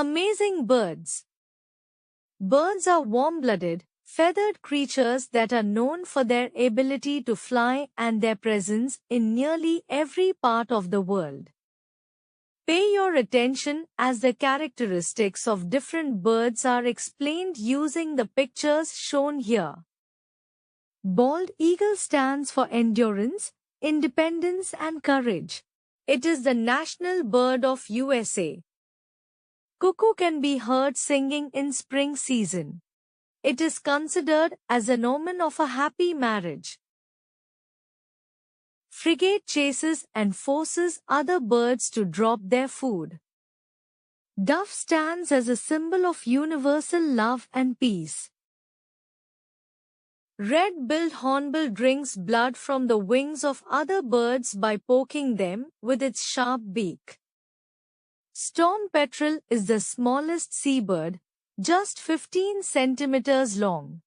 Amazing birds. Birds are warm-blooded, feathered creatures that are known for their ability to fly and their presence in nearly every part of the world. Pay your attention as the characteristics of different birds are explained using the pictures shown here. Bald eagle stands for endurance, independence and courage. It is the national bird of USA. Cuckoo can be heard singing in spring season. It is considered as an omen of a happy marriage. Frigate chases and forces other birds to drop their food. Dove stands as a symbol of universal love and peace. Red-billed hornbill drinks blood from the wings of other birds by poking them with its sharp beak. Storm petrel is the smallest seabird, just 15 centimeters long.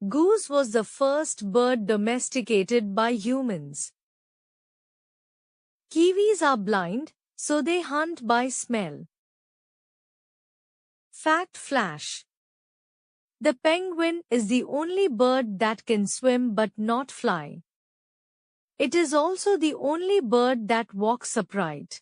Goose was the first bird domesticated by humans. Kiwis are blind, so they hunt by smell. Fact Flash: the penguin is the only bird that can swim but not fly. It is also the only bird that walks upright.